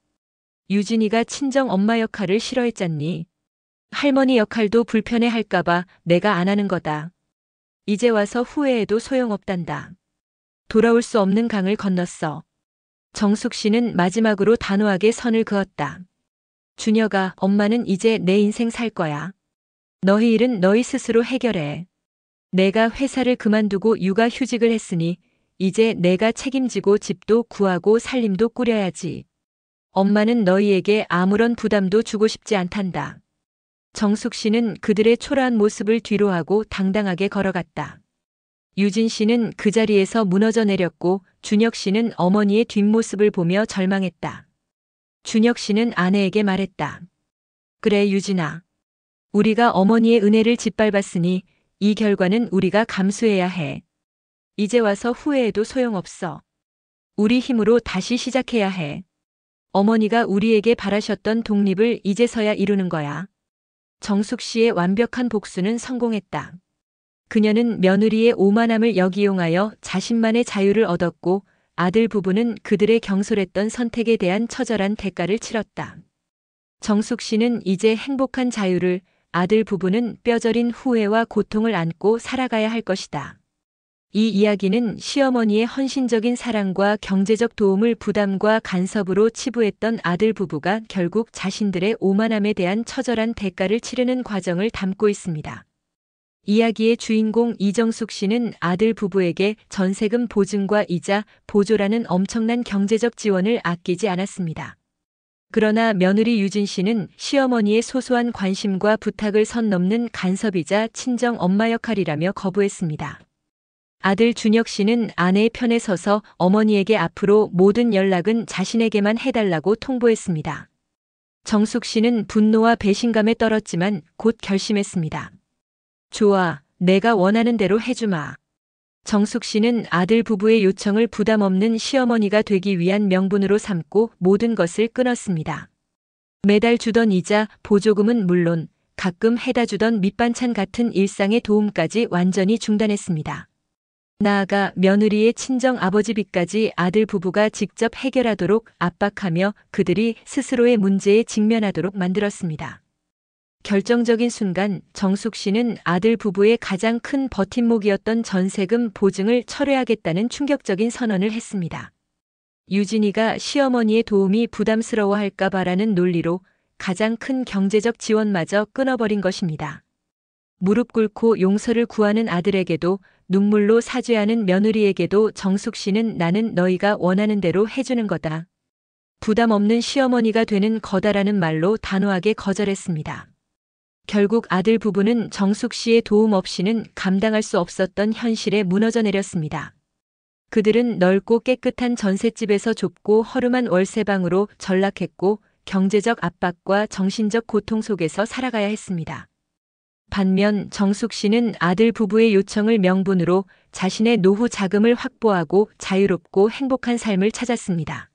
유진이가 친정 엄마 역할을 싫어했잖니. 할머니 역할도 불편해 할까봐 내가 안 하는 거다. 이제 와서 후회해도 소용없단다. 돌아올 수 없는 강을 건넜어. 정숙 씨는 마지막으로 단호하게 선을 그었다. 준혁아, 엄마는 이제 내 인생 살 거야. 너희 일은 너희 스스로 해결해. 내가 회사를 그만두고 육아휴직을 했으니 이제 내가 책임지고 집도 구하고 살림도 꾸려야지. 엄마는 너희에게 아무런 부담도 주고 싶지 않단다. 정숙 씨는 그들의 초라한 모습을 뒤로하고 당당하게 걸어갔다. 유진 씨는 그 자리에서 무너져 내렸고 준혁 씨는 어머니의 뒷모습을 보며 절망했다. 준혁 씨는 아내에게 말했다. 그래, 유진아. 우리가 어머니의 은혜를 짓밟았으니 이 결과는 우리가 감수해야 해. 이제 와서 후회해도 소용없어. 우리 힘으로 다시 시작해야 해. 어머니가 우리에게 바라셨던 독립을 이제서야 이루는 거야. 정숙 씨의 완벽한 복수는 성공했다. 그녀는 며느리의 오만함을 역이용하여 자신만의 자유를 얻었고 아들 부부는 그들의 경솔했던 선택에 대한 처절한 대가를 치렀다. 정숙 씨는 이제 행복한 자유를, 아들 부부는 뼈저린 후회와 고통을 안고 살아가야 할 것이다. 이 이야기는 시어머니의 헌신적인 사랑과 경제적 도움을 부담과 간섭으로 치부했던 아들 부부가 결국 자신들의 오만함에 대한 처절한 대가를 치르는 과정을 담고 있습니다. 이야기의 주인공 이정숙 씨는 아들 부부에게 전세금 보증과 이자, 보조라는 엄청난 경제적 지원을 아끼지 않았습니다. 그러나 며느리 유진 씨는 시어머니의 소소한 관심과 부탁을 선 넘는 간섭이자 친정 엄마 역할이라며 거부했습니다. 아들 준혁 씨는 아내의 편에 서서 어머니에게 앞으로 모든 연락은 자신에게만 해달라고 통보했습니다. 정숙 씨는 분노와 배신감에 떨었지만 곧 결심했습니다. 좋아, 내가 원하는 대로 해주마. 정숙 씨는 아들 부부의 요청을 부담 없는 시어머니가 되기 위한 명분으로 삼고 모든 것을 끊었습니다. 매달 주던 이자, 보조금은 물론 가끔 해다 주던 밑반찬 같은 일상의 도움까지 완전히 중단했습니다. 나아가 며느리의 친정 아버지 빚까지 아들 부부가 직접 해결하도록 압박하며 그들이 스스로의 문제에 직면하도록 만들었습니다. 결정적인 순간 정숙 씨는 아들 부부의 가장 큰 버팀목이었던 전세금 보증을 철회하겠다는 충격적인 선언을 했습니다. 유진이가 시어머니의 도움이 부담스러워할까 봐라는 논리로 가장 큰 경제적 지원마저 끊어버린 것입니다. 무릎 꿇고 용서를 구하는 아들에게도 눈물로 사죄하는 며느리에게도 정숙 씨는 나는 너희가 원하는 대로 해주는 거다. 부담 없는 시어머니가 되는 거다라는 말로 단호하게 거절했습니다. 결국 아들 부부는 정숙 씨의 도움 없이는 감당할 수 없었던 현실에 무너져 내렸습니다. 그들은 넓고 깨끗한 전셋집에서 좁고 허름한 월세방으로 전락했고 경제적 압박과 정신적 고통 속에서 살아가야 했습니다. 반면 정숙 씨는 아들 부부의 요청을 명분으로 자신의 노후 자금을 확보하고 자유롭고 행복한 삶을 찾았습니다.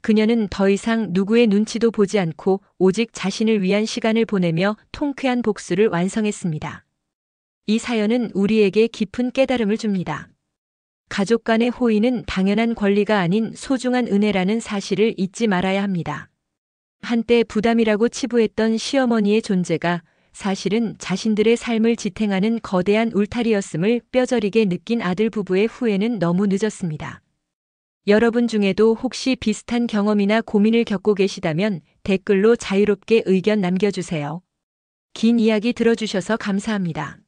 그녀는 더 이상 누구의 눈치도 보지 않고 오직 자신을 위한 시간을 보내며 통쾌한 복수를 완성했습니다. 이 사연은 우리에게 깊은 깨달음을 줍니다. 가족 간의 호의는 당연한 권리가 아닌 소중한 은혜라는 사실을 잊지 말아야 합니다. 한때 부담이라고 치부했던 시어머니의 존재가 사실은 자신들의 삶을 지탱하는 거대한 울타리였음을 뼈저리게 느낀 아들 부부의 후회는 너무 늦었습니다. 여러분 중에도 혹시 비슷한 경험이나 고민을 겪고 계시다면 댓글로 자유롭게 의견 남겨주세요. 긴 이야기 들어주셔서 감사합니다.